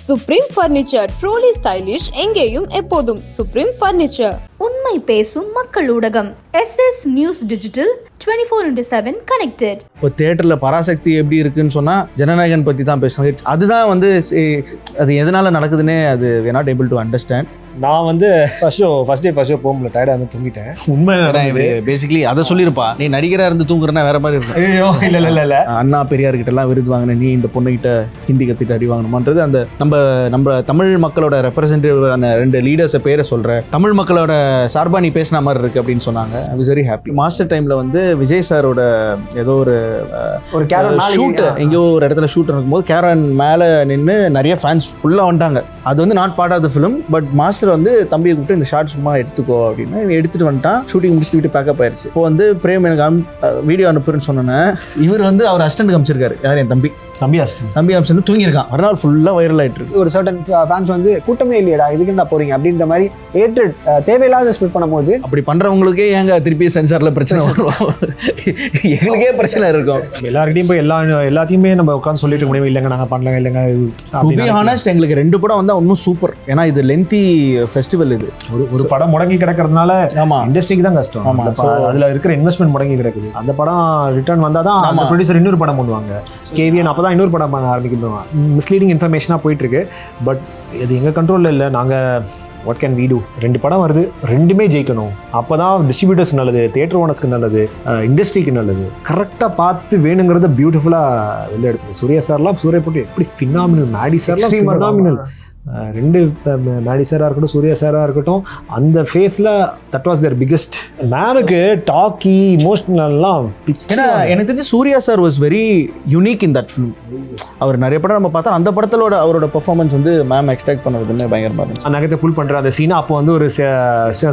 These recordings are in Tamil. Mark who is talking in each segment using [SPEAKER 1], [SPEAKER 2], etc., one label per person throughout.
[SPEAKER 1] சுப்ரீம் பர்னிச்சர், ட்ரூலி ஸ்டைலிஷ், எங்கேயும் எப்போதும் சுப்ரீம் பர்னிச்சர்.
[SPEAKER 2] உண்மை பேசும் மக்கள் ஊடகம் SS நியூஸ் டிஜிட்டல் 24/7 கனெக்டட்.
[SPEAKER 3] இப்போ தியேட்டரில் பராசக்தி எப்படி இருக்குன்னு சொன்னால் ஜனநாயகன் பற்றி தான் பேசுவாங்க. அதுதான் வந்து அது எதனால் நடக்குதுன்னே அது we are not able to understand.
[SPEAKER 4] நான் வந்து ஃபர்ஸ்ட் டே போக முடியல, டயர்டாக வந்து தூங்கிட்டேன். உண்மை
[SPEAKER 3] பேசிக்கலி அதை சொல்லியிருப்பா, நீ நடிகராக இருந்து தூங்குறனா வேற மாதிரி இருக்கும்.
[SPEAKER 4] ஐயோ இல்லை
[SPEAKER 3] அண்ணா பெரியார்கிட்டலாம் விருது வாங்கின நீ இந்த பொண்ணுகிட்ட ஹிந்தி கற்றுட்டு அடி வாங்கணுமான்றது அந்த நம்ம தமிழ் மக்களோட ரெப்ரசன்டேட்டிவான 2 லீடர்ஸை பேரை சொல்கிற தமிழ் மக்களோட சார்பா நீ பேசின மாதிரி இருக்கு அப்படின்னு சொன்னாங்க. ஐ வாஸ் வெரி ஹாப்பி. மாஸ்டர் டைமில் வந்து விஜய் சாரோட ஏதோ ஒரு ஷூட் எங்கேயோ ஒரு இடத்துல ஷூட் இருக்கும்போது கேரன் மேலே நின்று நிறைய ஃபேன்ஸ் ஃபுல்லாக வந்துட்டாங்க. அது வந்து not part of the film. But master வந்து தம்பியை கூப்பிட்டு இந்த ஷார்ட் சும்மா எடுத்துக்கோ அப்படின்னு எடுத்துட்டு வந்துட்டான். ஷூட்டிங் முடிச்சுட்டு வீட்டு பேக்கப் ஆயிடுச்சு. இப்போ வந்து பிரேம் எனக்கு வீடியோ அனுப்புறேன்னு சொன்னேன். இவர் வந்து அவர் அசிஸ்டன்ட் காமிச்சிருக்காரு. யார்? என் தம்பி அம்சன் தூங்கியிருக்கான். மறுநாள் ஃபுல்லாக வைரல் ஆகிட்டு இருக்கு.
[SPEAKER 5] ஒரு சர்டன் ஃபேன்ஸ் வந்து கூட்டமே இல்லையடா இதுக்கு என்ன போறீங்க அப்படின்ற மாதிரி ஏற்றட் தேவையில்லாத ஸ்பிட் பண்ணும்போது
[SPEAKER 3] அப்படி பண்றவங்களுக்கே ஏங்க திருப்பி சென்சார்ல பிரச்சனை வரும். எங்களுக்கே பிரச்சனை இருக்கும்.
[SPEAKER 4] எல்லார்கிட்டையும் போய் எல்லாத்தையுமே நம்ம உட்காந்து சொல்லிட்டு முடியும். இல்லைங்க நாங்கள் பண்ணலங்க இல்லைங்க.
[SPEAKER 3] டு பி ஹானஸ்ட் எங்களுக்கு 2 படம் வந்தால் இன்னும் சூப்பர். ஏன்னா இது லென்த்தி ஃபெஸ்டிவல். இது
[SPEAKER 4] ஒரு படம் முடங்கி கிடக்கிறதுனால இண்டஸ்ட்ரிக்கு தான் கஷ்டம். அதுல இருக்கிற இன்வெஸ்ட்மெண்ட் முடங்கி கிடக்குது. அந்த படம் ரிட்டர்ன் வந்தால் தான் அந்த ப்ரொடியூசர் இன்னொரு படம் பண்ணுவாங்க. கேவிஎன் அப்போ தான் இன்னொரு படம் பண்ண ஆரம்பிக்கணும். மிஸ்லீடிங் இன்ஃபர்மேஷனாக போயிட்டுருக்கு. பட் இது எங்கள் கண்ட்ரோலில் இல்லை. நாங்கள் வாட் கேன் வி டூ? 2 படம் வருது, 2மே ஜெயிக்கணும். அப்போ தான் டிஸ்ட்ரிபியூட்டர்ஸ் நல்லது, தியேட்டர் ஓனர்ஸ்க்கு நல்லது, இண்டஸ்ட்ரிக்கு நல்லது. கரெக்டாக பார்த்து வேணுங்கிறத பியூட்டிஃபுல்லாக வெளில எடுத்து சூர்யா சார்லாம் சூர்யா போட்டு எப்படி ஃபினாமினல், மேடி சார்லாம் ஃபினாமினல். 2 மேடி சாராக இருக்கட்டும், சூர்யா சாராக இருக்கட்டும், அந்த ஃபேஸில் தட் வாஸ் தேர் பிக்கஸ்ட். மேமுக்கு டாக்கி இமோஷனல்லாம்.
[SPEAKER 3] ஏன்னா எனக்கு தெரிஞ்சு Suriya sir was very unique in that film. அவர் நிறைய படம் நம்ம பார்த்தா அந்த படத்தோட அவரோட பெர்ஃபார்மன்ஸ் வந்து மேம் எக்ஸ்பெக்ட் பண்ணதுன்னு பயங்கரமாக இருந்துச்சு.
[SPEAKER 4] நகத்தை புல் பண்ணுற அந்த சீனை அப்போ வந்து ஒரு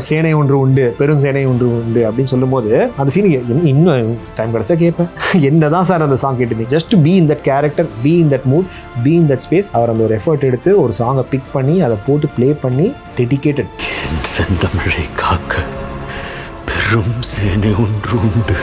[SPEAKER 4] சேனை ஒன்று உண்டு, பெரும் சேனை ஒன்று உண்டு அப்படின்னு சொல்லும்போது அந்த சீனுக்கு இன்னும் டைம் கிடச்சா கேட்பேன். என்னதான் சார் அந்த சாங் கேட்டுருந்தீங்க? Just be in that character, be in that mood, be in that space. அவர் அந்த ஒரு எஃபர்ட் எடுத்து ஒரு சாங்கை பிக் பண்ணி அதை போட்டு ப்ளே பண்ணி டெடிகேட்டட்.
[SPEAKER 6] செந்தமிழை காக்க பெரும் சேனை ஒன்று உண்டு.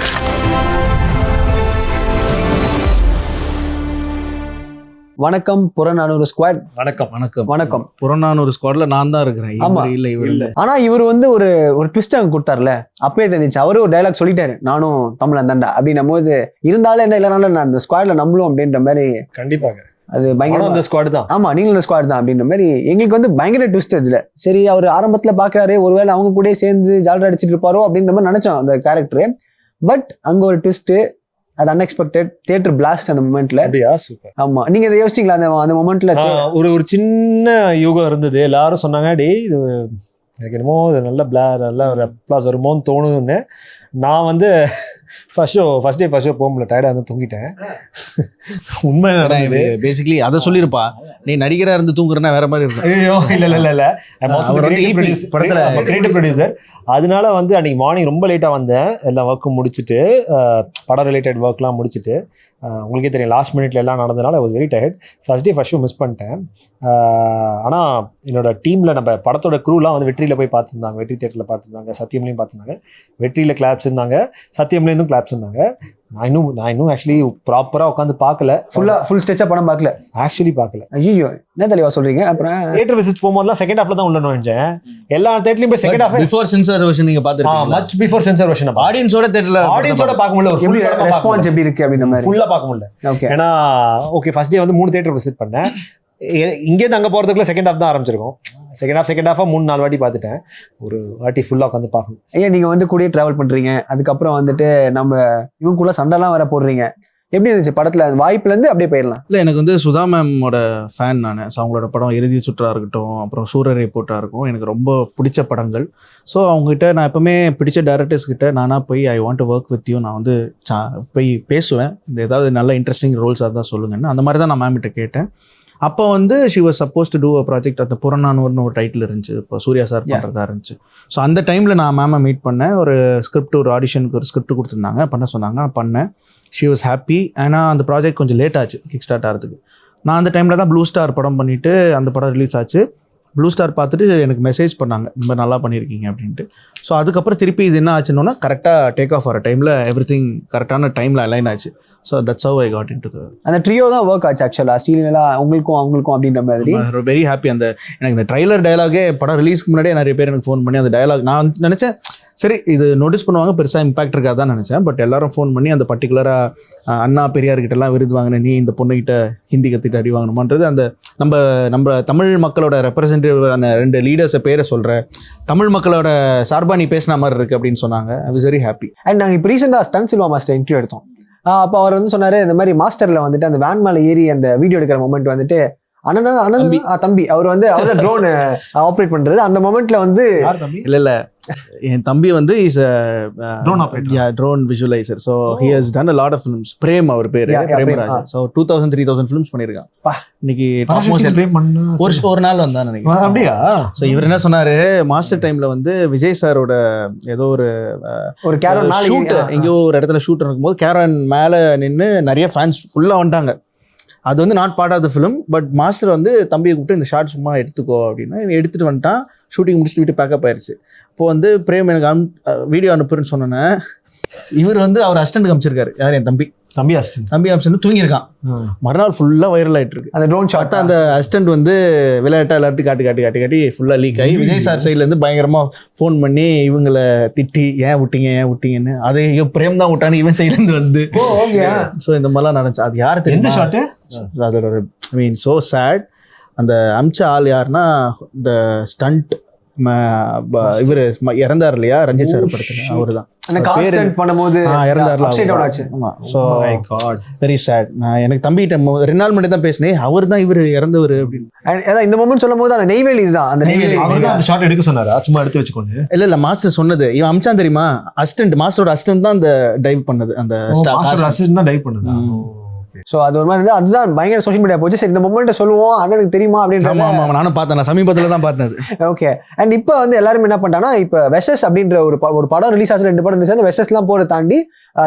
[SPEAKER 5] வணக்கம் புறநானூறு ஸ்குவாட்.
[SPEAKER 3] வணக்கம். புறநானூறு ஸ்குவாட்ல நான் தான் இருக்கிறேன்.
[SPEAKER 5] ஆமா, இல்ல. ஆனா இவர் வந்து ஒரு ட்விஸ்ட் அங்க கொடுத்தாருல, அப்பவே தெரிஞ்சிச்சு. அவரு ஒரு டைலாக் சொல்லிட்டாரு, நானும் தமிழன் தாண்டா அப்படின்னும் போது இருந்தாலும் என்ன இல்லைனாலும் நான் அந்த ஸ்குவாட்ல நம்பலும் அப்படின்ற மாதிரி.
[SPEAKER 4] கண்டிப்பாக
[SPEAKER 5] அது பயங்கர
[SPEAKER 4] அந்த ஸ்குவாட் தான்.
[SPEAKER 5] ஆமா, நீங்களும் இந்த ஸ்குவாட் தான் அப்படின்ற மாதிரி. எங்களுக்கு வந்து பயங்கர ட்விஸ்ட் இதுல. சரி, அவர் ஆரம்பத்துல பாக்குறாரு, ஒருவேளை அவங்க கூட சேர்ந்து ஜாலரா அடிச்சிட்டு இருப்பாரோ அப்படின்ற மாதிரி நினைச்சோம் அந்த கேரக்டர். பட் அங்க ஒரு ட்விஸ்ட், அது அன்எக்ஸ்பெக்டட். தியேட்டர் பிளாஸ்ட் அந்த மொமெண்ட்ல.
[SPEAKER 4] அப்படியா? சூப்பர்.
[SPEAKER 5] ஆமா, நீங்க இதை யோசிச்சீங்களா? அந்த மொமெண்ட்ல
[SPEAKER 4] ஒரு சின்ன யோகம் இருந்தது. எல்லாரும் சொன்னாங்க, டேய் இது எனக்கு என்னமோ நல்ல ஒரு அப்ளாஸ் வருமோன்னு தோணுதுன்னு. நான் வந்து ஃபர்ஸ்ட் டே போக முடியல, டயர்டாக வந்து தூங்கிட்டேன். உண்மை
[SPEAKER 3] பேசிக்கலி அதை சொல்லியிருப்பா, நீ நடிகராக இருந்து தூங்குறனா வேற மாதிரி இருக்கும்.
[SPEAKER 4] ஐயோ இல்லை கிரியேட்டிவ் ப்ரொடியூசர். அதனால வந்து அன்னைக்கு மார்னிங் ரொம்ப லேட்டாக வந்தேன். எல்லாம் ஒர்க்கும் முடிச்சுட்டு, படம் ரிலேட்டட் ஒர்க்லாம் முடிச்சுட்டு. உங்களுக்கே தெரியும் லாஸ்ட் மினிட்ல எல்லாம் நடந்ததுனால I was very tired. First show miss பண்ணிட்டேன். ஆனால் என்னோட டீமில் நம்ம படத்தோட க்ரூலாம் வந்து வெற்றியில் போய் பார்த்துருந்தாங்க, வெற்றி தியேட்டரில் பார்த்துருந்தாங்க, சத்தியம்லையும் பார்த்துருந்தாங்க. வெற்றியில் கிளாப்ஸ் இருந்தாங்க, சத்தியம்லேருந்தும் கிளாப்ஸ் இருந்தாங்க. நான் இன்னும் ஆக்சுவலி ப்ராப்பராக உட்காந்து பார்க்கல. ஃபுல் ஸ்ட்ரெச்சா படம் பார்க்கல. ஆக்சுவலி பார்க்கல. ஐயோ, என்ன தெளிவா சொல்றீங்க? அப்புறம் தியேட்டர் விசிட் போகும்போதுலாம் செகண்ட் ஹாஃப்ல தான் உள்ள நுழைஞ்சேன். எல்லா தியேட்டர்லயும் போய் second half
[SPEAKER 3] before sensor version நீங்க பார்த்துருக்கீங்க.
[SPEAKER 4] மச் பிஃபோர் சென்சார் வெர்ஷன்
[SPEAKER 3] ஆடியன்ஸோட பார்க்க முடியல.
[SPEAKER 5] ஒரு ஃபுல் ரெஸ்பான்ஸ் எப்படி இருக்கு அப்படின்ற மாதிரி
[SPEAKER 4] ஃபுல்லா பார்க்க முடியல. ஏன்னா ஓகே, ஃபர்ஸ்ட் டே வந்து 3 தியேட்டர் விசிட் பண்ணேன். இங்கேருந்து அங்கே போகிறதுக்குள்ள செகண்ட் ஹாஃப் தான் ஆரம்பிச்சிருக்கோம். செகண்ட் ஹாஃபாக 3-4 வாட்டி பார்த்துட்டேன். ஒரு வாட்டி ஃபுல்லாக உட்காந்து பார்க்கணும்.
[SPEAKER 5] ஐயா, நீங்கள் வந்து கூடயே ட்ராவல் பண்ணுறீங்க, அதுக்கப்புறம் வந்துட்டு நம்ம இவங்களுக்குள்ள சண்டைலாம் வேற போடுறீங்க. எப்படி இருந்துச்சு படத்தில்? வாய்ப்புலேருந்து அப்படியே போயிடலாம்.
[SPEAKER 3] இல்லை, எனக்கு வந்து சுதா மேமோட ஃபேன் நான். ஸோ அவங்களோட படம் இறுதி சுற்றா இருக்கட்டும், அப்புறம் சூரரை போட்டா இருக்கும், எனக்கு ரொம்ப பிடிச்ச படங்கள். ஸோ அவங்ககிட்ட நான் எப்பவுமே பிடிச்ச டைரக்டர்ஸ் கிட்ட நானாக போய் I want to work with you, நான் வந்து போய் பேசுவேன். இந்த ஏதாவது நல்ல இன்ட்ரெஸ்டிங் ரோல்ஸாக தான் சொல்லுங்கன்னு. அந்த மாதிரி தான் நான் மேம் கிட்ட கேட்டேன். அப்போ வந்து she was supposed to do a project. அந்த புறநானூர்னு ஒரு டைட்டில் இருந்துச்சு, இப்போ சூர்யா சார் பண்ணுறதா இருந்துச்சு. ஸோ அந்த டைமில் நான் மேமை மீட் பண்ணேன். ஒரு ஆடிஷனுக்கு ஒரு ஸ்கிரிப்ட் கொடுத்துருந்தாங்க, பண்ண சொன்னாங்க, நான் பண்ணேன். She was happy. ஏன்னா அந்த ப்ராஜெக்ட் கொஞ்சம் லேட் ஆச்சு கிக் ஸ்டார்ட் ஆகிறதுக்கு. நான் அந்த டைமில் தான் ப்ளூ ஸ்டார் படம் பண்ணிவிட்டு அந்த படம் ரிலீஸ் ஆச்சு. ப்ளூ ஸ்டார் பார்த்துட்டு எனக்கு மெசேஜ் பண்ணாங்க, இந்த மாதிரி நல்லா பண்ணியிருக்கீங்க அப்படின்ட்டு. ஸோ அதுக்கப்புறம் திருப்பி இது என்ன ஆச்சுன்னா கரெக்டாக டேக் ஆஃப் ஆகிற டைமில் எவ்ரி திங் கரெக்டான டைமில் அலைன் ஆச்சு. So that's how I got into the. அந்த
[SPEAKER 5] ட்ரியோ தான் ஒர்க் ஆச்சு ஆக்சுவலாக, ஸ்ரீலீலா உங்களுக்கும் அவங்களுக்கும் அப்படின்ற மாதிரி.
[SPEAKER 3] Very happy. எனக்கு இந்த ட்ரைலர் டயலாகே படம் ரிலீஸ்க்கு முன்னாடியே நிறைய பேர் எனக்கு ஃபோன் பண்ணி அந்த டயலாக் நான் நினச்சேன் சரி இது நோட்டீஸ் பண்ணுவாங்க, பெருசாக இம்பாக்ட் இருக்காதான் நினச்சேன். பட் எல்லாரும் ஃபோன் பண்ணி அந்த பர்டிகுலராக அண்ணா பெரியார்கிட்டலாம் விருது வாங்கின நீ இந்த பொண்ணுகிட்ட ஹிந்தி கற்றுக்கிட்டு அடி வாங்கணுமான்றது அந்த நம்ம தமிழ் மக்களோட ரெப்ரசன்டேட்டிவான 2 லீடர்ஸை பேரை சொல்கிற தமிழ் மக்களோட சார்பாக நீ பேசின மாதிரி இருக்குது அப்படின்னு சொன்னாங்க. ஐ வாஸ் வெரி ஹாப்பி.
[SPEAKER 5] அண்ட் நாங்கள் இப்போ ரீசெண்டாக ஸ்டன் சில்வா மாஸ்டர் இன்டர்வியூ எடுத்தோம். அப்போ அவர் வந்து சொன்னார், இந்த மாதிரி மாஸ்டரில் வந்துட்டு அந்த வேன் மேலே ஏறி அந்த வீடியோ எடுக்கிற மொமெண்ட் வந்துட்டு தம்பி அவர் வந்து அவர் ட்ரோன் ஆப்ரேட் பண்றது. அந்த மொமெண்ட்ல வந்து
[SPEAKER 3] இல்ல என் தம்பி வந்து is drone visualiser. So he has done a lot of films. Prem அவர் பேரு, பிரேமராஜ். ஸோ 2000-3000 ஃபிலிம்ஸ் பண்ணியிருக்கான். இன்னைக்கு ஒரு நாள் வந்தான் நினைக்கிறேன். அப்படியா? ஸோ இவர் என்ன சொன்னாரு, மாஸ்டர் டைம்ல வந்து விஜய் சாரோட ஏதோ ஒரு ஷூட் எங்கேயோ ஒரு இடத்துல ஷூட் இருக்கும்போது கேரன் மேல நின்று நிறைய ஃபேன்ஸ் ஃபுல்லா வந்துட்டாங்க. அது வந்து not part of the film. But master வந்து தம்பியை கூப்பிட்டு இந்த ஷார்ட் சும்மா எடுத்துக்கோ அப்படின்னா எடுத்துட்டு வந்துட்டான். ஷூட்டிங் முடிச்சுட்டு வீட்டு பேக்கப் ஆயிடுச்சு. இப்போ வந்து பிரேம் எனக்கு வீடியோ அனுப்புறேன்னு சொன்னேன்னே இவர் வந்து அவர் அசிஸ்டன்ட் காமிச்சிருக்காரு. யார்? என் தம்பி அசிஸ்டன்ட் தூங்கியிருக்கான். மறுநாள் ஃபுல்லாக வைரல் ஆகிட்டு இருக்கு அந்த ட்ரோன் ஷாட். அந்த அசிஸ்டன்ட் வந்து விளையாட்டா எல்லார்ட்டும் காட்டி ஃபுல்லாக லீக் ஆகி விஜய் சார் சைட்லேருந்து பயங்கரமாக ஃபோன் பண்ணி இவங்களை திட்டி ஏன் விட்டீங்கன்னு அதை பிரேம் தான் விட்டான்னு இவன் சைட்லேருந்து வந்து. ஸோ இந்த மாதிரிலாம் நடந்துச்சு. அது யார் தெரியும் ஷாட்டு? அதோட ஒரு ஐ மீன் ஸோ சேட். அந்த அமிச்ச ஆள் யாருன்னா இந்த ஸ்டண்ட் இவரு இறந்தார் இல்லையா, ரஞ்சித் சார் படத்துல அவர் தான் எனக்கு தம்பிகிட்ட 2 நாள் முன்னாடி தான் பேசினேன். அவர் தான் இவரு இறந்தவர் அப்படின்னு. இந்த மொமெண்ட் சொல்லும் போது அந்த நெய்வேலி தான் அந்த ஷாட் எடுக்க சொன்னாரா, சும்மா எடுத்து வச்சுக்கோங்க. இல்ல மாஸ்டர் சொன்னது இவன் அமிச்சான் தெரியுமா, அசிஸ்டன்ட் மாஸ்டரோட அசிஸ்டன்ட் தான் அந்த டைவ் பண்ணது. அந்த அசிஸ்டன்ட் தான் டைவ் பண்ணது. ஸோ அது ஒரு மாதிரி அதுதான் பயங்கர சோஷியல் மீடியா போச்சு. சரி இந்த மொமெண்ட்டை சொல்லுவோம், அண்ணனுக்கு தெரியுமா அப்படின்னு. நானும் பார்த்தேன், நான் சமீபத்தில் தான் பார்த்தேன். ஓகே. அண்ட் இப்போ வந்து எல்லாரும் என்ன பண்ணிட்டாங்கன்னா, இப்போ வெசஸ் அப்படின்ற ஒரு படம் ரிலீஸ் ஆச்சு, 2 படம் ரிலீஸ் ஆச்சு. வெசஸ்லாம் போகிறத தாண்டி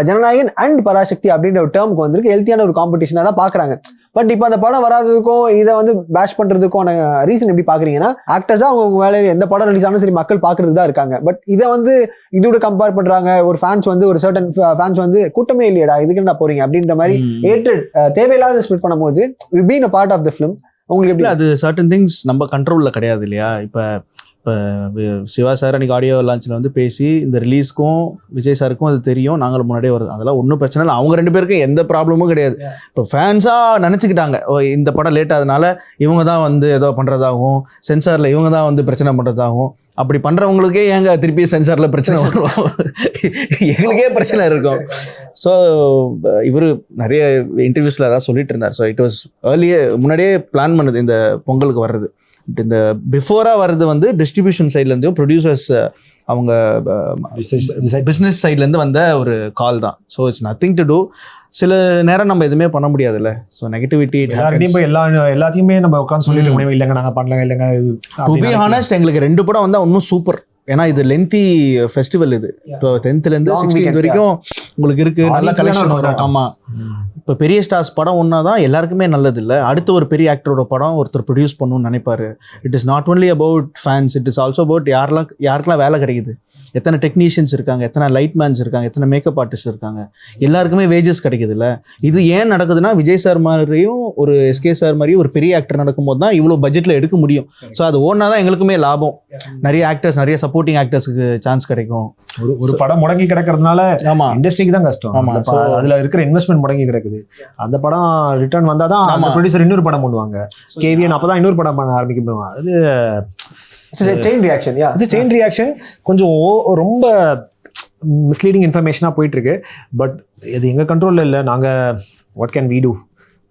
[SPEAKER 3] ஜனநாயகன் அண்ட் பராசக்தி அப்படின்ற ஒரு டேர்முக்கு வந்திருக்கு. ஹெல்த்தியான ஒரு காம்படிஷனாக தான் பார்க்குறாங்க. பட் இப்போ அந்த படம் வராததுக்கும் இதை வந்து பேஷ் பண்ணுறதுக்கும் ரீசன் எப்படி பார்க்குறீங்கன்னா, ஆக்டர்ஸாக அவங்க வேலை எந்த படம் ரிலீஸ் ஆனாலும் சரி மக்கள் பார்க்கறதுக்கு தான் இருக்காங்க. பட் இதை வந்து இதோட கம்பேர் பண்ணுறாங்க. ஒரு ஃபேன்ஸ் வந்து ஒரு சர்டன் ஃபேன்ஸ் வந்து கூட்டமே இல்லையடா இதுக்கு என்ன போறீங்க அப்படின்ற மாதிரி ஏற்றட் தேவையில்லாத ஸ்பிட் பண்ணும்போது we been a part of the film. உங்களுக்கு எப்படி? அது சர்டன் திங்ஸ் நம்ம கண்ட்ரோலில் கிடையாது இல்லையா. இப்போ சிவா சார் அன்றைக்கி ஆடியோ லான்ச்சில் வந்து பேசி இந்த ரிலீஸ்க்கும் விஜய் சாருக்கும் அது தெரியும், நாங்கள் முன்னாடியே வருது, அதெல்லாம் ஒன்றும் பிரச்சனை இல்லை. அவங்க 2 பேருக்கும் எந்த ப்ராப்ளமும் கிடையாது. இப்போ ஃபேன்ஸாக நினச்சிக்கிட்டாங்க இந்த படம் லேட் ஆகுதுனால இவங்க தான் வந்து ஏதோ பண்ணுறதாகவும், சென்சாரில் இவங்க தான் வந்து பிரச்சனை பண்ணுறதாகவும். அப்படி பண்ணுறவங்களுக்கே ஏங்க திருப்பி சென்சாரில் பிரச்சனை வரும், எங்களுக்கே பிரச்சனை இருக்கும். ஸோ இவர் நிறைய இன்டர்வியூஸில் அதான் சொல்லிட்டு இருந்தார். ஸோ இட் வாஸ் முன்னாடியே பிளான் பண்ணுது இந்த பொங்கலுக்கு வர்றது. இந்த பிஃபோரா வர்றது வந்து டிஸ்ட்ரிபியூஷன் சைட்லேருந்தும் ப்ரொடியூசர்ஸ் அவங்க பிஸ்னஸ் சைட்லேருந்து வந்த ஒரு கால் தான். So it's nothing to do. சில நேரம் நம்ம எதுவுமே பண்ண முடியாதுல்ல. ஸோ நெகட்டிவிட்டி
[SPEAKER 4] எல்லாத்தையுமே நம்ம உட்காந்து சொல்லிட்டு முடியும், இல்லைங்க நாங்கள் பண்ணலாம் இல்லைங்க.
[SPEAKER 3] டு பி ஹானஸ்ட் எங்களுக்கு 2 படம் வந்தால் இன்னும் சூப்பர். ஏன்னா இது லென்த்தி ஃபெஸ்டிவல். இது இப்போ 10th-லேருந்து 16th வரைக்கும் உங்களுக்கு இருக்கு, நல்ல கலெக்ஷன் வரும். ஆமாம், இப்போ பெரிய ஸ்டார்ஸ் படம் ஒன்றா தான் எல்லாருக்குமே நல்லது இல்லை. அடுத்த ஒரு பெரிய ஆக்டரோட படம் ஒருத்தர் ப்ரொடியூஸ் பண்ணணும்னு நினைப்பாரு. It is not only about fans, it is also about யாருக்கெல்லாம் வேலை கிடைக்குது, எத்தனை டெக்னீஷியன்ஸ் இருக்காங்க, எத்தனை லைட் மேன்ஸ் இருக்காங்க, எத்தனை மேக்கப் ஆர்டிஸ்ட் இருக்காங்க, எல்லாருக்குமே வேஜஸ் கிடைக்குது இல்லை. இது ஏன் நடக்குதுன்னா விஜய் சார் மாதிரியும் ஒரு எஸ்கே சார் மாதிரியும் ஒரு பெரிய ஆக்டர் நடக்கும்போது தான் இவ்வளோ பட்ஜெட்டில் எடுக்க முடியும். ஸோ அது ஓனா தான் எங்களுக்குமே லாபம். நிறைய ஆக்டர்ஸ், நிறைய சப்போர்ட்டிங் ஆக்டர்ஸுக்கு சான்ஸ் கிடைக்கும்.
[SPEAKER 4] ஒரு படம் முடங்கி கிடக்கிறதுனால இண்டஸ்ட்ரிக்கு தான் கஷ்டம். அதில் இருக்கிற இன்வெஸ்ட்மெண்ட் முடங்கி கிடக்குது. அந்த படம் ரிட்டர்ன் வந்தால் தான் அந்த ப்ரொடியூசர் இன்னொரு படம் பண்ணுவாங்க. கேவிஎன் அப்போ தான் இன்னொரு படம் பண்ண ஆரம்பிக்கணும். அது செயின் ரியாக்ஷன் கொஞ்சம் ரொம்ப மிஸ்லீடிங் இன்ஃபர்மேஷனாக போயிட்டுருக்கு. பட் இது எங்கள் கண்ட்ரோலில் இல்லை. நாங்கள் வாட் கேன் வி டூ?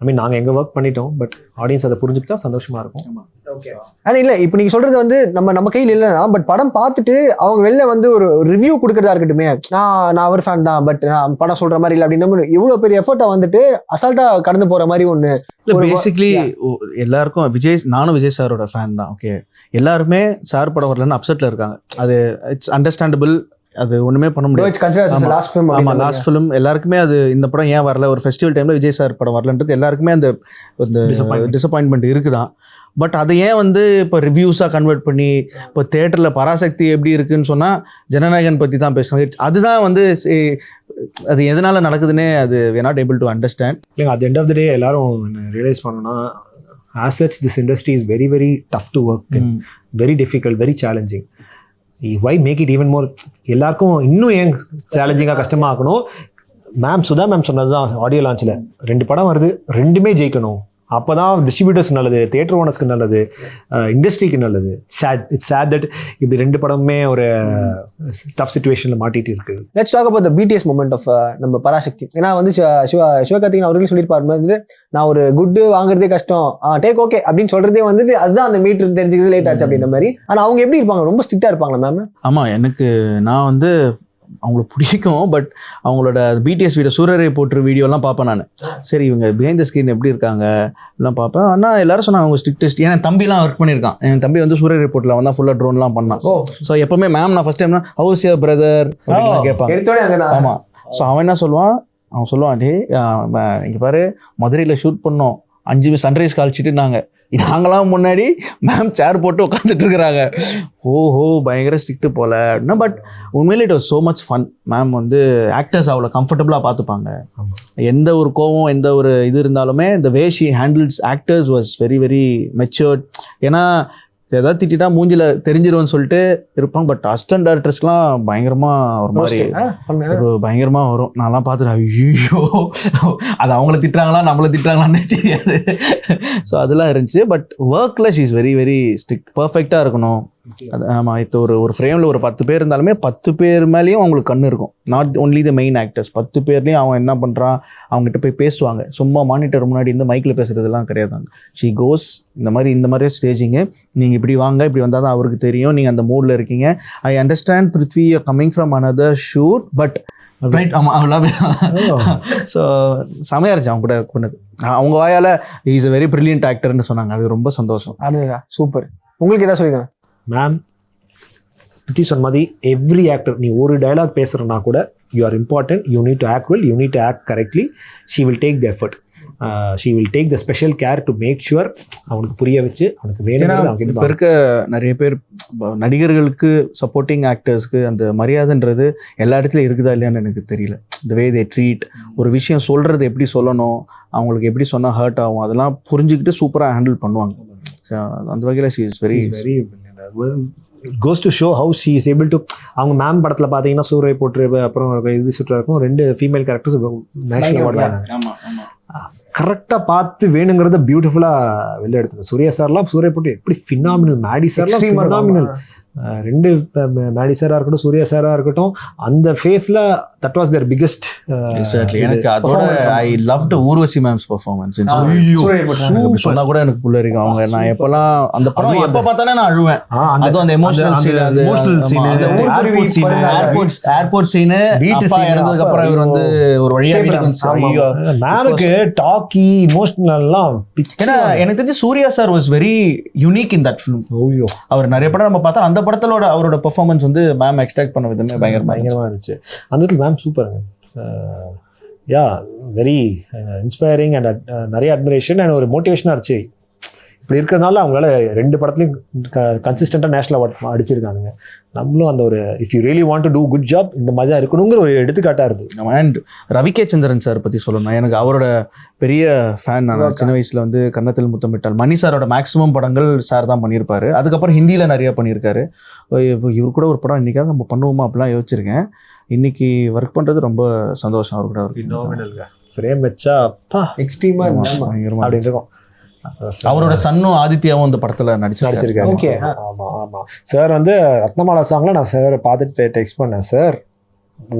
[SPEAKER 4] ஐ மீன் நாங்கள் எங்கள் ஒர்க் பண்ணிட்டோம். பட் ஆடியன்ஸ் அதை புரிஞ்சுக்கிட்டா சந்தோஷமாக இருக்கும்.
[SPEAKER 5] ஓகே. ஆனால் இல்லை, இப்போ நீங்கள் சொல்கிறது வந்து நம்ம கையில் இல்லைன்னா, பட் படம் பார்த்துட்டு அவங்க வெளில வந்து ஒரு ரிவ்யூ கொடுக்குறதா இருக்கட்டுமே, நான் அவர் ஃபேன் தான் பட் நான் படம் சொல்கிற மாதிரி இல்லை அப்படின்னு இவ்வளோ பெரிய எஃபர்ட்டை வந்துட்டு அசால்ட்டாக கடந்து போகிற மாதிரி ஒன்று.
[SPEAKER 3] பேசிக்லி எல்லாருக்கும் நானும் விஜய் சாரோட ஃபேன் தான். ஓகே, எல்லாருமே சார் படம் வரலன்னு அப்செட்டில் இருக்காங்க. அது இட்ஸ் அண்டர்ஸ்டாண்டபிள். அது ஒண்ணுமே பண்ண முடியாது. லாஸ்ட் ஃபிலிம் எல்லாருக்குமே அது இந்த படம் ஏன் வரல, ஒரு ஃபெஸ்டிவல் டைம்ல விஜய் சார் படம் வரலன்றது எல்லாருக்குமே அந்த டிசப்பாயின்மெண்ட் இருக்குதான். பட் அதை ஏன் வந்து இப்போ ரிவ்யூஸாக கன்வெர்ட் பண்ணி இப்போ தேட்டரில் பராசக்தி எப்படி இருக்குன்னு சொன்னால் ஜனநாயகன் பற்றி தான் பேசுகிறாங்க. அதுதான் வந்து அது எதனால் நடக்குதுன்னே அது we are not able to understand.
[SPEAKER 4] இல்லைங்க, at the end of the day எல்லாரும் ரியலைஸ் பண்ணணும்னா as such this industry is very very tough to work in, very difficult, very challenging. Why make it even more? எல்லாருக்கும் இன்னும் ஏன் சேலஞ்சிங்காக கஷ்டமாக ஆக்கணும்? சுதா மேம் சொன்னது தான் ஆடியோ லான்ச்சில் 2 படம் வருது, 2மே ஜெயிக்கணும். அப்போ தான் டிஸ்ட்ரிபியூட்டர்ஸ் நல்லது, தியேட்டர் ஓனர்ஸ்க்கு நல்லது, இண்டஸ்ட்ரிக்கு நல்லது. இட்ஸ் சேட் தட் இப்படி 2 படமுமே ஒரு டஃப் சுச்சுவேஷனில் மாட்டிட்டு இருக்கு.
[SPEAKER 5] Let's talk about the BTS moment of நம்ம பராசக்தி. ஏன்னா வந்து சிவகார்த்திகேயன் அவர்களே சொல்லியிருப்பாரு வந்து, நான் ஒரு குட்டு வாங்குறதே கஷ்டம், டேக் ஓகே அப்படின்னு சொல்றதே வந்துட்டு அதுதான் அந்த மீட்டர் தெரிஞ்சுக்கிறது லேட் ஆச்சு அப்படின்ற மாதிரி. ஆனால் அவங்க எப்படி இருப்பாங்க? ரொம்ப ஸ்ட்ரிக்டா இருப்பாங்களா மேம்?
[SPEAKER 3] ஆமாம், நான் வந்து அவங்களுக்கு பிடிக்கும். பட் அவங்களோட பிடிஎஸ் வீடியோ சூரரை போட்டு வீடியோலாம் பார்ப்பேன் நான். சரி இவங்க பிஹைண்ட் த ஸ்க்ரீன் எப்படி இருக்காங்க எல்லாம் பார்ப்பேன். ஆனால் எல்லாரும் சொன்னாங்க அவங்க ஸ்ட்ரிக்டஸ்ட். ஏன்னா தம்பிலாம் ஒர்க் பண்ணியிருக்கான். என் தம்பி வந்து சூரரை ரிப்போர்ட்டில் வந்து ஃபுல்லாக ட்ரோன்லாம் பண்ணான். ஸோ எப்பவுமே மேம் நான் ஃபர்ஸ்ட் டைம்னா ஹவுஸ் யுவர் பிரதர் கேட்பாங்க. ஆமாம். ஸோ அவன் என்ன சொல்லுவான், அவன் சொல்லுவான், டே இங்கே பாரு மதுரையில் ஷூட் பண்ணோம், 5 சன்ரைஸ் கால்ச்சிட்டு நாங்களாம் முன்னாடி மேம் சேர் போட்டு உட்காந்துட்டு இருக்கிறாங்க. ஓஹோ பயங்கர ஸ்ட்ரிக்ட்டு போல அப்படின்னா. பட் உண்மையிலே it was so much fun. Ma'am வந்து ஆக்டர்ஸ் அவ்வளோ கம்ஃபர்டபுளாக பார்த்துப்பாங்க. எந்த ஒரு கோவம் எந்த ஒரு இது இருந்தாலுமே the way she handles actors was very very matured. ஏன்னா ஏதாவது திட்டா மூஞ்சில தெரிஞ்சிருவோன்னு சொல்லிட்டு இருப்பாங்க. பட் அசிஸ்டன்ட் டைரக்டர்ஸ்க்குலாம் பயங்கரமா ஒரு மாதிரி ஒரு பயங்கரமா வரும். நான்லாம் பார்த்துட்டு ஐயோ அது அவங்கள திட்டுறாங்களா நம்மளை திட்டுறாங்களான்னே தெரியாது. ஸோ அதெல்லாம் இருந்துச்சு. பட் ஒர்க்கில் she is very very strict. பர்ஃபெக்டாக இருக்கணும். அது ஆமாம். இப்போ ஒரு ஃப்ரேமில் ஒரு 10 பேர் இருந்தாலுமே 10 பேர் மேலேயும் அவங்களுக்கு கண்ணு இருக்கும். Not only the main actors. 10 பேர்லேயும் அவன் என்ன பண்ணுறான் அவங்ககிட்ட போய் பேசுவாங்க. சும்மா மானிட்டர் முன்னாடி இந்த மைக்கில் பேசுகிறதுலாம் கிடையாதாங்க. ஷீ கோஸ் இந்த மாதிரி ஸ்டேஜிங்கு, நீங்கள் இப்படி வாங்க, இப்படி வந்தால் தான் அவருக்கு தெரியும் நீங்கள் அந்த மூடில் இருக்கீங்க. I understand Prithvi coming from another shoot but right. ஆமாம் அவ்வளோ. ஸோ செமையாக இருந்துச்சு அவங்க கூட பண்ணது. அவங்க வாயால் இஸ் a வெரி பிரில்லியன்ட் ஆக்டர்னு சொன்னாங்க. அது ரொம்ப சந்தோஷம்.
[SPEAKER 5] அதுதான் சூப்பர். உங்களுக்கு என்ன சொல்லிங்க
[SPEAKER 4] மேம்? பிருத்தி சொன்ன மாதிரி எவ்ரி ஆக்டர், நீ ஒரு டயலாக் பேசுகிறனா கூட you are important, you need to act well, you need to act correctly. She will take the effort, she will take the special care to make sure அவனுக்கு புரிய வச்சு அவனுக்கு வேணும்.
[SPEAKER 3] இப்போ இருக்க நிறைய பேர் நடிகர்களுக்கு சப்போர்ட்டிங் ஆக்டர்ஸ்க்கு அந்த மரியாதைன்றது எல்லா இடத்துலையும் இருக்குதா இல்லையான்னு எனக்கு தெரியல. இந்த வே தே ட்ரீட், ஒரு விஷயம் சொல்கிறது எப்படி சொல்லணும், அவங்களுக்கு எப்படி சொன்னால் ஹர்ட் ஆகும், அதெல்லாம் புரிஞ்சுக்கிட்டு சூப்பராக ஹேண்டில் பண்ணுவாங்க. அந்த வகையில் she is very very
[SPEAKER 4] goes to show how she is able to. அவங்க மேம் படத்தில் பார்த்தீங்கன்னா சூரை போட்டு அப்புறம் இது சுற்று இருக்கும் 2 ஃபீமேல் கேரக்டர்ஸ் நேஷனல் அவார்டு வாங்கினாங்க. கரெக்டாக பார்த்து வேணுங்கிறத பியூட்டிஃபுல்லாக வெளில எடுத்துங்க. சூர்யா சார்லாம் சூரை போட்டு எப்படி ஃபினாமினல், மேடி சார்லாம் ஃபினாமினல். 2 மேடி சாராக இருக்கட்டும் சூர்யா சாராக இருக்கட்டும், அந்த ஃபேஸில் that was there biggest.
[SPEAKER 3] Exactly. எனக்கு அதோட I loved Urvashi ma'am's performance. சொன்னா கூட எனக்கு புள்ள இருக்கு. அவங்க நான் எப்பெல்லாம் அந்த படம் எப்போ பார்த்தானே நான் அழுவேன். அதுவும் அந்த எமோஷனல் சீன், ஏர்போர்ட் சீனு, வீட்டு இறந்ததுக்கு அப்புறம் இவர் வந்து ஒரு வழியா
[SPEAKER 4] மேமுக்கு டாக்கி இமோஷனல்லாம்.
[SPEAKER 3] ஏன்னா எனக்கு தெரிஞ்சு Suriya sir was very unique in that film. அவர் நிறைய படம் நம்ம பார்த்தா அந்த படத்தோட அவரோட பெர்ஃபார்மன்ஸ் வந்து மேம் எக்ஸ்ட்ராக்ட் பண்ண விதமே பயங்கரமா இருந்துச்சு.
[SPEAKER 4] அந்த மேம் சூப்பருங்க. யா வெரி இன்ஸ்பைரிங் அண்ட் நிறைய அட்மிரேஷன் அண்ட் ஒரு மோட்டிவேஷனாக இருந்துச்சு. இப்படி இருக்கிறதுனால அவங்களால 2 படத்துலையும் கன்சிஸ்டண்டாக நேஷனல் அவார்ட் அடிச்சிருக்கானுங்க. நம்மளும் அந்த ஒரு if you really want to do good job இந்த மாதிரி தான் இருக்கணுங்கிற ஒரு எடுத்துக்காட்டாக இருக்குது.
[SPEAKER 3] And Ravi K Chandran sir பற்றி சொல்லணும். எனக்கு அவரோட பெரிய ஃபேன். நான் சின்ன வயசில் வந்து கன்னத்தில் முத்தமிட்டால் மணி சாரோட மேக்ஸிமம் படங்கள் சார் தான் பண்ணியிருப்பாரு. அதுக்கப்புறம் ஹிந்தியில் நிறையா பண்ணியிருக்காரு. இவர் கூட ஒரு படம் இன்றைக்காவது நம்ம பண்ணுவோமா அப்படிலாம் யோசிச்சிருக்கேன். இன்னைக்கு ஒர்க் பண்ணுறது ரொம்ப சந்தோஷம். அவர் கூட அவருக்கு
[SPEAKER 4] ஃப்ரேம் வச்சா அப்பா எக்ஸ்ட்ரீமாக அப்படின்னு இருக்கும்.
[SPEAKER 3] அவரோட சன்னும் ஆதித்யாவும் அந்த படத்துல நடிச்சிருக்காரு.
[SPEAKER 4] ஓகே. ஆமா ஆமா சார் வந்து ரத்னமாலா சாங்ல நான் சார் பார்த்துட்டு டெக்ஸ்ட் பண்ணேன். சார்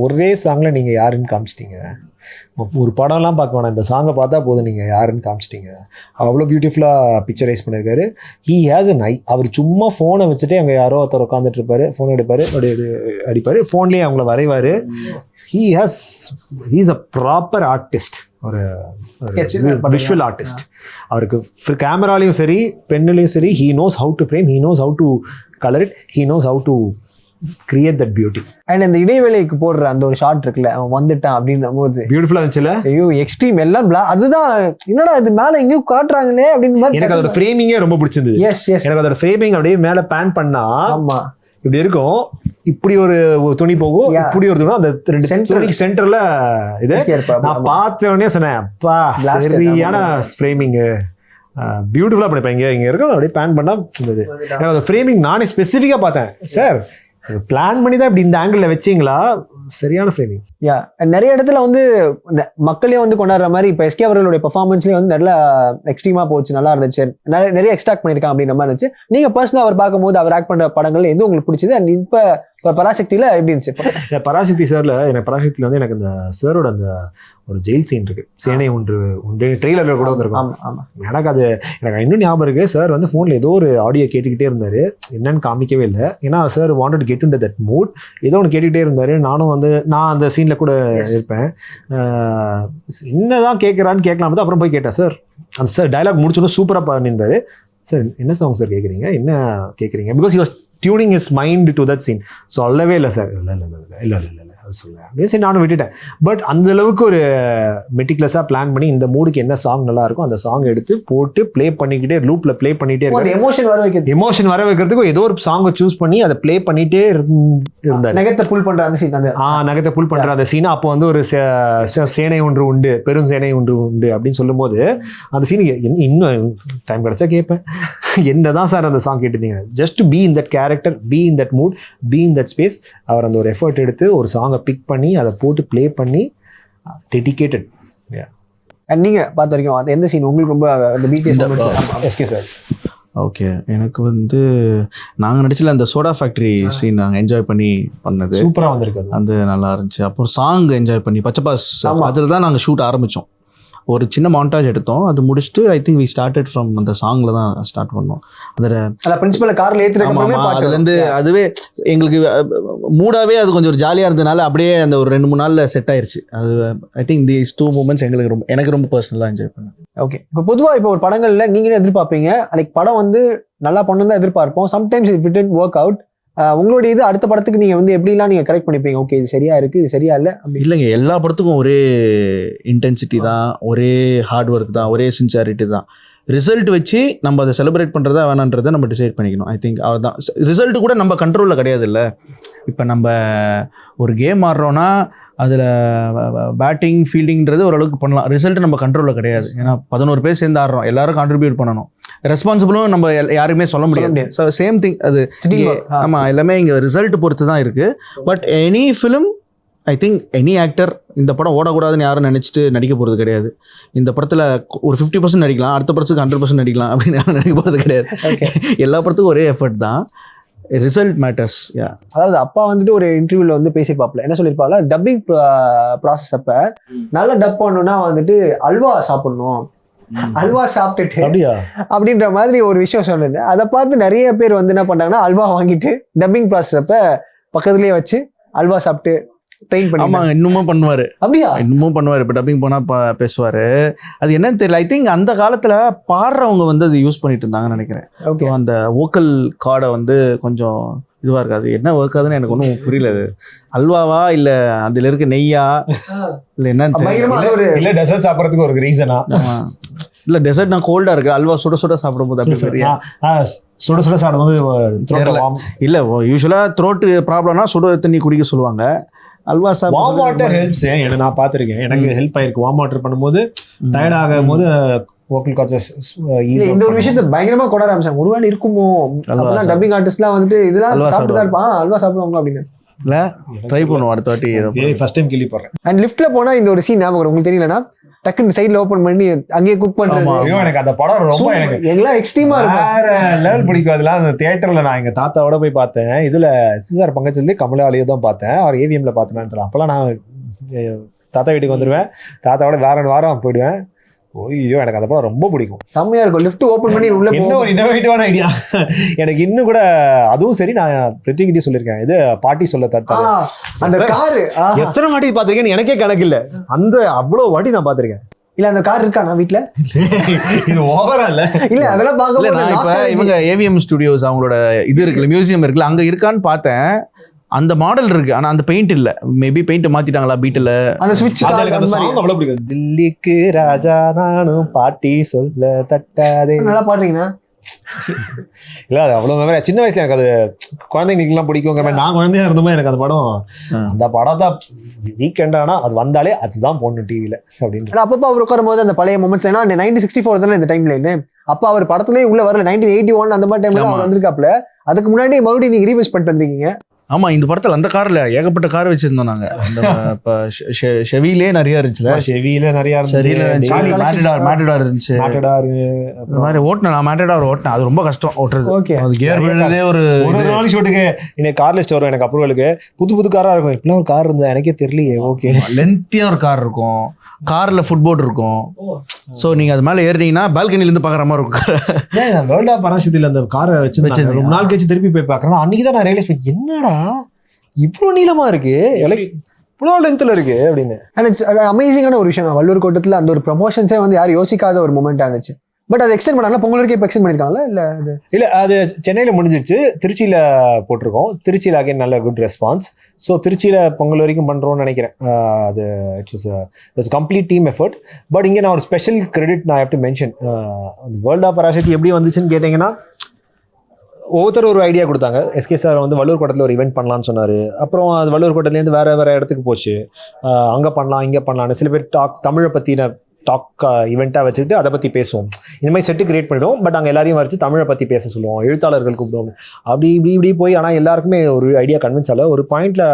[SPEAKER 4] ஒரே சாங்ல நீங்க யாருன்னு காமிச்சிட்டீங்க. ஒரு படம்லாம் பார்க்க வேணாம், இந்த சாங்கை பார்த்தா போதும் நீங்க யாருன்னு காமிச்சிட்டீங்க. அவ்வளோ பியூட்டிஃபுல்லாக பிக்சரைஸ் பண்ணியிருக்காரு. He has an eye. அவர் சும்மா ஃபோனை வச்சுட்டு அங்கே யாரோ ஒருத்தர் உட்காந்துட்டு இருப்பாரு, ஃபோன் எடுப்பாரு, அடிப்பாரு, ஃபோன்லேயே அவங்கள வரைவாரு. He is a proper artist, ஒரு விஷுவல் ஆர்டிஸ்ட். அவருக்கு கேமராலையும் சரி பென்னுலையும் சரி he knows how to frame, he knows how to colour it, he knows how to create that beauty.
[SPEAKER 5] And அந்த இடைவேளைக்கு போடுற அந்த ஒரு ஷாட் இருக்குல்ல, அவன் வந்துட்டான் அப்படின்னும் போது
[SPEAKER 4] பியூட்டிஃபுல்லா இருந்துச்சுல.
[SPEAKER 5] ஐயோ எக்ஸ்ட்ரீம் எல்லாம் அதுதான் என்னடா இது மேல எங்கேயும் காட்டுறாங்களே அப்படின்னு மாதிரி.
[SPEAKER 4] எனக்கு அதோட ஃப்ரேமிங்கே ரொம்ப பிடிச்சிருந்தது.
[SPEAKER 5] எஸ் எஸ்,
[SPEAKER 4] எனக்கு அதோட ஃப்ரேமிங் அப்படியே மேல பேன் பண்ணா
[SPEAKER 5] ஆமா
[SPEAKER 4] இப்படி இருக்கும், இப்படி ஒரு துணி போகும், இப்படி ஒரு துணி, அந்த ரெண்டு துணிக்கு சென்டர்ல இது. நான் பார்த்த உடனே சொன்னேன், அப்பா சரியான ஃப்ரேமிங், பியூட்டிஃபுல்லா பண்ணிப்பேன். இங்க இருக்கும் அப்படியே பேன் பண்ணா இருந்தது. எனக்கு அந்த ஃப்ரேமிங் நானே ஸ்பெசிஃபிக்கா பார்த்தேன். சார் பிளான் பண்ணி தான் இப்படி இந்த ஆங்கிள் வச்சீங்களா? சரியான ஃப்ரேமிங்.
[SPEAKER 5] யா, நிறைய இடத்துல வந்து மக்களே வந்து கொண்டாடுற மாதிரி இப்போ எஸ்கே அவர்களுடைய பெர்ஃபார்மன்ஸ்லேயே வந்து நல்லா எக்ஸ்ட்ரீமா போச்சு, நல்லா இருந்துச்சு, நிறைய எக்ஸ்ட்ராக்ட் பண்ணியிருக்கான் அப்படின்ற மாதிரி இருந்துச்சு. நீங்க பர்சனலா அவர் பார்க்கும்போது அவர் ஆக்ட் பண்ற படங்கள் எது உங்களுக்கு பிடிச்சது? அண்ட் இப்போ பராசக்தியில எப்படி இருந்துச்சு?
[SPEAKER 4] பராசக்தி சார்ல எனக்கு பராசக்தியில வந்து எனக்கு அந்த சாரோட அந்த ஒரு ஜெயில் சீன் இருக்கு, சேனை ஒன்று உண்டு, ட்ரெய்லர்ல கூட வந்திருக்கும். எனக்கு அது எனக்கு இன்னும் ஞாபகம் இருக்கு. சார் வந்து போன்ல ஏதோ ஒரு ஆடியோ கேட்டுக்கிட்டே இருந்தாரு, என்னன்னு காமிக்கவே இல்லை. ஏன்னா sir wanted get in that mood, ஏதோ ஒன்று கேட்டுக்கிட்டே இருந்தாரு. நானும் வந்து நான் அந்த சீன்ல கூட இருப்பேன். என்னதான் கேட்கறான்னு கேட்கலாம், அப்புறம் போய் கேட்டேன். சார் அந்த சார் டயலாக் முடிச்சோன்னு சூப்பரா பண்ணியிருந்தாரு. சார் என்ன சாங் சார் கேட்குறீங்க, என்ன கேட்குறீங்க? Because you was tuning his mind to that scene. சொல்லவே இல்லை சார், இல்லை சொல்லுவேன் அப்படின்னு சரி நானும் விட்டுட்டேன். பட் அந்த அளவுக்கு ஒரு மெட்டிகுலஸாக பிளான் பண்ணி இந்த மூடுக்கு என்ன சாங் நல்லா இருக்கும் அந்த சாங் எடுத்து போட்டு ப்ளே பண்ணிக்கிட்டே லூப்ல ப்ளே பண்ணிட்டே இருக்காரு. எமோஷன் வர வைக்கிறதுக்கு ஏதோ ஒரு சாங்கை சூஸ் பண்ணி அதை ப்ளே பண்ணிட்டே இருந்தாரு.
[SPEAKER 5] நகத்தை புல் பண்ற அந்த சீன்,
[SPEAKER 4] நகத்தை புல் பண்ற அந்த சீன். அப்போ வந்து ஒரு சேனை ஒன்று உண்டு, பெரும் சேனை ஒன்று உண்டு அப்படின்னு சொல்லும் போது அந்த சீனுக்கு இன்னும் டைம் கிடைச்சா கேட்பேன். என்னதான் சார் அந்த சாங் கேட்டுருந்தீங்க? Just be in that character, be in that mood, be in that space. அவர் அந்த ஒரு எஃபர்ட் எடுத்து ஒரு சாங்கை பிக் பண்ணி அதை போட்டு ப்ளே பண்ணி டெடிகேட்டட்.
[SPEAKER 5] நீங்க பார்த்த வரைக்கும் அது எந்த சீன் உங்களுக்கு ரொம்ப எஸ்கே சார்?
[SPEAKER 3] ஓகே, எனக்கு வந்து நாங்கள் நடிச்சல அந்த சோடா ஃபேக்ட்ரி சீன் நாங்கள் என்ஜாய் பண்ணி பண்ணது
[SPEAKER 4] சூப்பராக வந்திருக்கு,
[SPEAKER 3] அது நல்லா இருந்துச்சு. அப்புறம் சாங் என்ஜாய் பண்ணி பச்சைப்பாஸ் அதில் தான் நாங்கள் ஷூட் ஆரம்பித்தோம். ஒரு சின்ன மாண்டாஜ் எடுத்தோம், அது முடிச்சுட்டு I think we started from அந்த சாங்ல தான் ஸ்டார்ட் பண்ணோம். அதில்
[SPEAKER 5] பிரின்சிபல் கார்ல
[SPEAKER 3] அதுலேருந்து அதுவே எங்களுக்கு மூடாவே அது கொஞ்சம் ஒரு ஜாலியாக இருந்ததுனால அப்படியே அந்த ஒரு 2-3 நாளில் செட் ஆயிருச்சு. அது ஐ திங்க் தீஸ் 2 மூமெண்ட்ஸ் எனக்கு ரொம்ப பர்சனலாக என்ஜாய் பண்ணேன்.
[SPEAKER 5] ஓகே, இப்போ பொதுவாக இப்போ ஒரு படங்கள்ல நீங்களே எதிர்பார்ப்பீங்க, லைக் படம் வந்து நல்லா பண்ணணும் தான் எதிர்பார்ப்போம். Sometimes it didn't work out. உங்களுடைய இது அடுத்த படத்துக்கு நீங்க வந்து எப்படிலாம் நீங்க கரெக்ட் பண்ணிப்பீங்க? ஓகே இது சரியா இருக்கு, இது சரியா இல்லை
[SPEAKER 3] இல்லைங்க. எல்லா படத்துக்கும் ஒரே இன்டென்சிட்டி தான், ஒரே ஹார்ட் ஒர்க் தான், ஒரே சின்சியாரிட்டி தான். ரிசல்ட் வச்சு நம்ம அதை செலிப்ரேட் பண்ணுறதா வேணான்றதை நம்ம டிசைட் பண்ணிக்கணும். ஐ திங்க் அவர் தான் ரிசல்ட்டு கூட நம்ம கண்ட்ரோலில் கிடையாது. இல்லை இப்போ நம்ம ஒரு கேம் ஆடுறோன்னா அதில் பேட்டிங் ஃபீல்டிங்கிறது ஓரளவுக்கு பண்ணலாம், ரிசல்ட் நம்ம கண்ட்ரோலில் கிடையாது. ஏன்னா 11 பேர் சேர்ந்து ஆடுறோம், எல்லாரும் கான்ட்ரிபியூட் பண்ணணும். ரெஸ்பான்சிபிளும் நம்ம யாருமே சொல்ல முடியாது. ஸோ சேம் திங் அது. ஆமாம், எல்லாமே இங்கே ரிசல்ட் பொறுத்து தான் இருக்குது. But any film I think any actor இந்த படம் ஓடக்கூடாதுன்னு யாரும் நினச்சிட்டு நடிக்க போகிறது கிடையாது. இந்த படத்தில் ஒரு 50% நடிக்கலாம், அடுத்த படத்துக்கு 100% நடிக்கலாம் அப்படின்னு யாரும் நடிக்க போகிறது கிடையாது. எல்லா படத்துக்கும் ஒரே எஃபர்ட் தான், ரிசல்ட் மேட்டர்ஸ்.
[SPEAKER 5] அதாவது அப்பா வந்துட்டு ஒரு இன்டர்வியூல வந்து பேசியிருப்பாப்ல, என்ன சொல்லியிருப்பாப்ல, டப்பிங் ப்ராசஸ் அப்ப நல்லா டப் பண்ணணும்னா வந்துட்டு அல்வா சாப்பிடணும், அல்வா சாப்பிட்டுட்டு அப்படின்ற மாதிரி ஒரு விஷயம் சொன்னது. அதை பார்த்து நிறைய பேர் வந்து என்ன பண்ணாங்கன்னா அல்வா வாங்கிட்டு டப்பிங் ப்ராசஸ் அப்ப பக்கத்துலயே வச்சு அல்வா சாப்பிட்டு ட்ரெயின் பண்ணி.
[SPEAKER 3] ஆமாங்க, இன்னமும் பண்ணுவார்.
[SPEAKER 5] அப்படியா?
[SPEAKER 3] இன்னமும் பண்ணுவார். இப்போ டப்பிங் போனால் பேசுவார். அது என்னன்னு தெரியல. ஐ திங்க் அந்த காலத்தில் பாடுறவங்க வந்து அது யூஸ் பண்ணிட்டு இருந்தாங்கன்னு நினைக்கிறேன்.
[SPEAKER 5] ஓகே,
[SPEAKER 3] அந்த வோக்கல் கார்டை வந்து கொஞ்சம் இதுவாக இருக்காது. என்ன ஒர்க் ஆகுதுன்னு எனக்கு ஒன்றும் புரியல. அது அல்வாவா இல்லை அதில் இருக்க நெய்யா இல்லை என்னன்னு
[SPEAKER 4] இல்லை டெசர்ட் சாப்பிட்றதுக்கு ஒரு ரீசனா?
[SPEAKER 3] இல்லை டெசர்ட் நான் கோல்டாக இருக்கு, அல்வா சுட சுட சாப்பிடும்போது அப்படி
[SPEAKER 4] சுட சுட சாப்பிடும்போது
[SPEAKER 3] இல்லை. யூஸ்வலாக த்ரோட்டு ப்ராப்ளம்னா சுட தண்ணி குடிக்க சொல்லுவாங்க. Halwa
[SPEAKER 4] warm water helps. நான் பார்த்துருக்கேன், எனக்கு ஹெல்ப் ஆயிருக்கு. வார்ம் வாட்டர் பண்ணும்போது டயர்ட் ஆகும் போது வோக்கல் கார்ட்ஸ்
[SPEAKER 5] இந்த ஒரு விஷயத்தை பயங்கரமா கொண்டாட ஆரம்பிச்சாங்க. ஒருவேளை இருக்குமோ டப்பிங் ஆர்டிஸ்ட்லாம் வந்துட்டு இதெல்லாம் சாப்பிட்டு இருப்பான், அல்வா சாப்பிடுவாங்க அப்படின்னு.
[SPEAKER 3] இல்லை ட்ரை பண்ணுவோம் அடுத்த வாட்டி.
[SPEAKER 4] ஃபர்ஸ்ட் டைம் கேள்விப்படுறேன்.
[SPEAKER 5] அண்ட் லிஃப்ட்ல போனா இந்த ஒரு சீன் ஞாபகம் உங்களுக்கு தெரியலனா டக்குன்னு சைடுல ஓபன் பண்ணி அங்கேயே குக் பண்றது.
[SPEAKER 4] எனக்கு அந்த படம் ரொம்ப எனக்கு
[SPEAKER 5] எல்லாம் எக்ஸ்ட்ரீமா வேற
[SPEAKER 4] லெவல் பிடிக்கும். அதெல்லாம் அந்த தியேட்டர்ல நான் எங்க தாத்தாவோட போய் பார்த்தேன். இதுல சிசார் பங்கஜ்ல கமலாலியோ தான் பார்த்தேன். அவர் ஏவிஎம்ல பார்த்தேன். அப்பெல்லாம் நான் தாத்தா வீட்டுக்கு வந்துடுவேன், தாத்தாவோட வாரம் போயிடுவேன். ஓய்யோ, எனக்கு அந்த படம் ரொம்ப பிடிக்கும்.
[SPEAKER 5] செம்மையா இருக்கும். லிஃப்ட் ஓபன் பண்ணி உள்ள
[SPEAKER 4] என்ன ஒரு இன்னோவேட்டிவான ஐடியா. எனக்கு இன்னும் கூட அதுவும் சரி, நான் பிரித்திகிட்டே சொல்லியிருக்கேன், இது பாட்டி சொல்ல தட்டாது
[SPEAKER 5] அந்த காரு
[SPEAKER 4] எத்தனை வாட்டி பார்த்திருக்கேன்னு எனக்கே கணக்கு இல்லை. அந்த அவ்வளவு வாட்டி நான் பார்த்திருக்கேன்.
[SPEAKER 5] இல்ல அந்த கார் இருக்கா நான் வீட்டுல?
[SPEAKER 4] இது ஓவரா இல்ல
[SPEAKER 5] இல்ல அதெல்லாம் பார்க்க
[SPEAKER 3] இப்ப இவங்க ஏவிஎம் ஸ்டுடியோஸ் அவங்களோட இது இருக்குல்ல, மியூசியம் இருக்குல்ல, அங்க இருக்கான்னு பார்த்தேன். அந்த மாடல் இருக்கு, ஆனா அந்த பெயிண்ட் இல்ல. மேபி பெயிண்ட் மாத்திட்டாங்களா பீட்டில்.
[SPEAKER 5] அந்த ஸ்விட்ச்
[SPEAKER 4] அந்த சாங் அவ்வளவு பிடிக்கும். தில்லிக்கு ராஜா நானும் பாட்டி சொல்ல தட்டாதே.
[SPEAKER 5] நல்லா பாடுறீங்கன்னா
[SPEAKER 4] இல்ல அது அவ்வளவு மெமரி. சின்ன வயசுல எனக்கு அது குழந்தைங்களுக்குலாம் பிடிக்குங்கிற மாதிரி நான் குழந்தையா இருந்தோமே எனக்கு அந்த படம் அந்த படம் தான் வீக்கெண்ட் ஆனா அது வந்தாலே அதுதான் போடணும் டிவில அப்படின்னு.
[SPEAKER 5] அப்பப்போ அவர் உட்காரும் போது அந்த பழைய மொமெண்ட்ஸ், ஏன்னா 1964 தானே இந்த டைம்ல. அப்ப அவர் படத்துலயே உள்ள வரல, 1981 அந்த மாதிரி டைம்ல அவர் வந்திருக்காப்ல. அதுக்கு முன்னாடி மறுபடியும் நீங்க ரீவைஸ் பண்ணிட்டு வந்திருக்கீங்க.
[SPEAKER 3] ஆமா, இந்த படத்துல அந்த கார்ல ஏகப்பட்ட கார் வச்சிருந்தோம் நாங்க. அந்த ஷெவிலே நிறைய இருந்துச்சுல,
[SPEAKER 4] ஷெவில நிறைய
[SPEAKER 3] மேட்டடார் இருந்துச்சு. இந்த மாதிரி ஓட்டினேன் நான், மேட்டடார் ஓட்டினேன். அது ரொம்ப கஷ்டம் ஓட்டுறது. அது கியர் விழுறதே ஒரு
[SPEAKER 4] நாள் ஷூட்டுக்கு எனக்கு கார் லிஸ்ட் வரும். எனக்கு அப்ரூவலுக்கு புது காரா இருக்கும். இப்பெல்லாம் ஒரு கார் இருந்தா எனக்கே தெரியலையே. ஓகே,
[SPEAKER 3] லென்த்தியா ஒரு கார் இருக்கும், கார்ல ஃபுட்போர்ட் இருக்கும். ஸோ நீங்க அது மேலே ஏறினீங்கன்னா பால்கனில இருந்து பாக்குற மாதிரி இருக்கும்.
[SPEAKER 4] வேர்ல்ட் ஆஃப் பராசக்தியில அந்த காரை வச்சு ரொம்ப நாள் கழிச்சு திருப்பி போய் பாக்குறேன். அன்னைக்கு தான் நான் ரியலைஸ் பண்ணி, என்னடா இவ்வளவு நீளமா இருக்கு, இவ்வளோ லென்த்ல இருக்கு அப்படின்னு.
[SPEAKER 5] அமேசிங்கான ஒரு விஷயம். வள்ளுவர் கோட்டத்துல அந்த ஒரு ப்ரமோஷன்ஸே வந்து யாரும் யோசிக்காத ஒரு மூமெண்ட் ஆச்சு. பட் அது எக்ஸ்டெண்ட் பண்ணாங்க, பொங்கல் வரைக்கும் இப்போ எக்ஸ்டெண்ட் பண்ணிருக்காங்களா? இல்ல
[SPEAKER 4] அது சென்னையில முடிஞ்சிருச்சு, திருச்சியில போட்டிருக்கோம். திருச்சியில அகைன் நல்ல குட் ரெஸ்பான்ஸ். ஸோ திருச்சியில பொங்கல் வரைக்கும் பண்றோம்னு நினைக்கிறேன். அது it's complete team effort. But இங்கே நான் ஒரு ஸ்பெஷல் கிரெடிட் நான் have to mention. World of Parasakthi எப்படி வந்துச்சுன்னு கேட்டீங்கன்னா, ஒவ்வொருத்தர் ஒரு ஐடியா கொடுத்தாங்க. எஸ்கே சார் வந்து வள்ளுவர் கோட்டத்தில் ஒரு ஈவெண்ட் பண்ணலான்னு சொன்னார். அப்புறம் அது வள்ளுவர் கோட்டத்துலேருந்து வேறு இடத்துக்கு போச்சு. அங்கே பண்ணலாம் இங்கே பண்ணலான்னு சில பேர் தமிழை பற்றின டாக் ஈவெண்ட்டாக வச்சுக்கிட்டு அதை பற்றி பேசுவோம். இந்த மாதிரி செட்டு கிரியேட் பண்ணிவிடுவோம். பட் அங்கே எல்லாரையும் வச்சு தமிழை பற்றி பேச சொல்லுவோம், எழுத்தாளர்கள் கூப்பிடுவோம். இப்படி போய் ஆனால் எல்லாருக்குமே ஒரு ஐடியா கன்வின்ஸ் ஆகல. ஒரு பாயிண்ட்டில்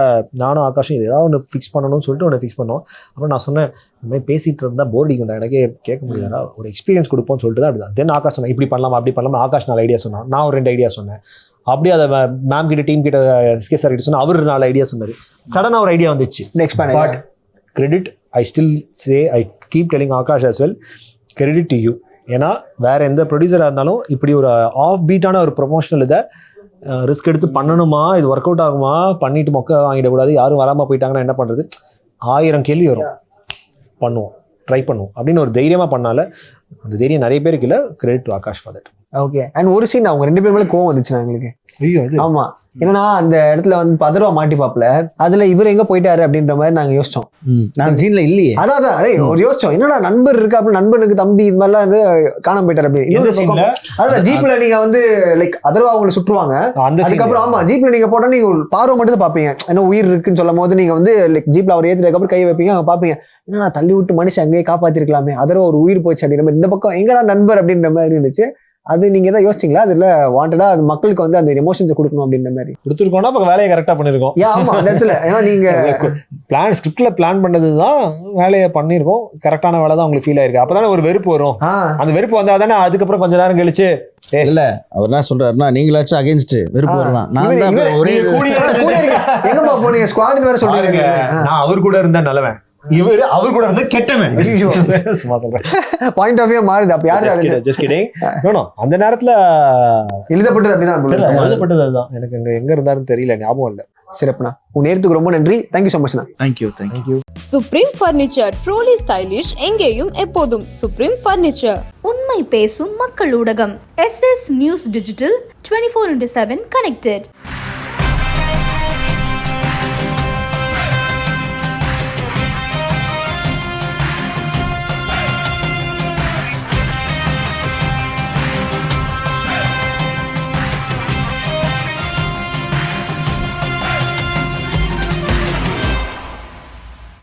[SPEAKER 4] நானும் ஆகாஷும் இது ஏதாவது ஒன்று ஃபிக்ஸ் பண்ணணும்னு சொல்லிட்டு ஒன்று ஃபிக்ஸ் பண்ணோம். அப்புறம் நான் சொன்னேன், இந்த மாதிரி பேசிகிட்டு இருந்தால் போர் அடிக்கும்டா, எனக்கே கேட்க முடியாதா, ஒரு எக்ஸ்பீரியன்ஸ் கொடுப்போம்னு சொல்லிட்டு தான் அப்படி தான். தென் ஆகாஷ் சொன்னேன், இப்படி பண்ணலாமா அப்படி பண்ணலாமா. ஆகாஷ் 4 ஐடியா சொன்னான், நான் ஒரு 2 ஐடியா சொன்னேன். அப்படியே அதை மேம் கிட்ட டீம் கிட்ட எஸ்கே சார் கிட்ட சொன்னா அவர் 4 ஐடியா சொன்னார். சடனாக ஒரு ஐடியா வந்துச்சு. But credit I still say, I keep telling Akash as well, credit to you. ஏன்னா வேற எந்த ப்ரொடியூசராக இருந்தாலும் இப்படி ஒரு ஆஃப் பீட்டான ஒரு ப்ரொமோஷனல் இதை ரிஸ்க் எடுத்து பண்ணணுமா, இது ஒர்க் அவுட் ஆகுமா, பண்ணிட்டு மொக்க வாங்கிடக்கூடாது, யாரும் வராமல் போயிட்டாங்கன்னா என்ன பண்ணுறது, 1000 கேள்வி வரும். பண்ணுவோம், ட்ரை பண்ணுவோம் அப்படின்னு ஒரு தைரியமாக பண்ணால அந்த தைரியம் நிறைய பேருக்கு இல்லை. Credit to Akash for that.
[SPEAKER 5] Okay. And ஒரு சீன் அவங்க 2 பேர் மேலே கோவம் வந்துச்சு எங்களுக்கு.
[SPEAKER 4] ஐயோ,
[SPEAKER 5] ஆமா. ஏன்னா அந்த இடத்துல வந்து பதர்வா மாட்டிப்பாப்ல, அதுல இவர் எங்க போயிட்டாரு அப்படின்ற மாதிரி நாங்க யோசிச்சோம்.
[SPEAKER 3] நான் சீன்ல இல்லையே.
[SPEAKER 5] அதான் ஒரு யோசிச்சோம், என்னடா நண்பர் இருக்காப்புல, நண்பனுக்கு தம்பி இது மாதிரிலாம் வந்து காணாம போயிட்டாரு அப்படின்னு. அதான் ஜீப்ல நீங்க வந்து லைக் அதர்வா அவங்களை சுற்றுவாங்க. அதுக்கப்புறம் ஆமா ஜீப்ல நீங்க போட்டா நீங்க பார்வை மட்டும் தான் பாப்பீங்க. ஏன்னா உயிர் இருக்குன்னு சொல்லும் போது நீங்க வந்து லைக் ஜீப்ல அவர் ஏத்துறதுக்கு அப்புறம் கை வைப்பீங்க, அங்க பாப்பீங்க, என்னடா தள்ளி விட்டு மனுஷன் அங்கேயே காப்பாத்திருக்கலாமே, அதர்வா ஒரு உயிர் போச்சு அப்படின்ற மாதிரி. இந்த பக்கம் எங்கடா நண்பர் அப்படின்ற மாதிரி இருந்துச்சு. அது நீங்க தான் யோசிச்சிங்களா? அதுல வாண்டடா அது மக்களுக்கு வந்து அந்த எமோஷன்ஸ் கொடுக்கணும் அப்படின்ற மாதிரி
[SPEAKER 4] கொடுத்துருக்கோம்னா அப்ப வேலையை கரெக்டா பண்ணிருக்கோம்.
[SPEAKER 5] ஆமா, அந்த இடத்துல ஏன்னா நீங்க
[SPEAKER 4] பிளான் ஸ்கிரிப்ட்ல பிளான் பண்ணதுதான் வேலையை பண்ணிருக்கோம். கரெக்டான வேலை தான் உங்களுக்கு ஃபீல் ஆயிருக்கு. அப்பதானே ஒரு வெறுப்பு வரும். அந்த வெறுப்பு வந்தா தானே அதுக்கப்புறம் கொஞ்ச நேரம் கழிச்சு
[SPEAKER 3] இல்ல அவர் என்ன சொல்றாருன்னா, நீங்களாச்சும் அகைன்ஸ்ட் வெறுப்பு வரலாம், நான் தான் ஒரே
[SPEAKER 5] எங்கப்பா போனீங்க ஸ்குவாட் வேற சொல்றீங்க.
[SPEAKER 4] நான் அவர் கூட இருந்தா நல்லவன், இவர் அவர் கூட இருந்து கெட்டவன். சும்மா சொல்றேன்,
[SPEAKER 5] பாயிண்ட் ஆஃப் வியூ மாறுது. அப்ப யாரு
[SPEAKER 4] ஜஸ்ட் கிடிங். நோ அந்த நேரத்துல
[SPEAKER 5] எழுதப்பட்டது அப்படிதான்
[SPEAKER 4] எழுதப்பட்டது. அதுதான் எனக்கு எங்க இருந்தாருன்னு தெரியல, ஞாபகம் இல்ல.
[SPEAKER 5] சிறப்புண்ணா, உன் நேரத்துக்கு ரொம்ப நன்றி. தேங்க்யூ ஸோ மச்ண்ணா.
[SPEAKER 3] Thank you.
[SPEAKER 1] Supreme furniture, truly stylish, எங்கேயும் எப்போதும் சுப்ரீம் ஃபர்னிச்சர்.
[SPEAKER 2] உண்மை பேசும் மக்கள் ஊடகம் SS நியூஸ் டிஜிட்டல் 24/7 கனெக்டட்.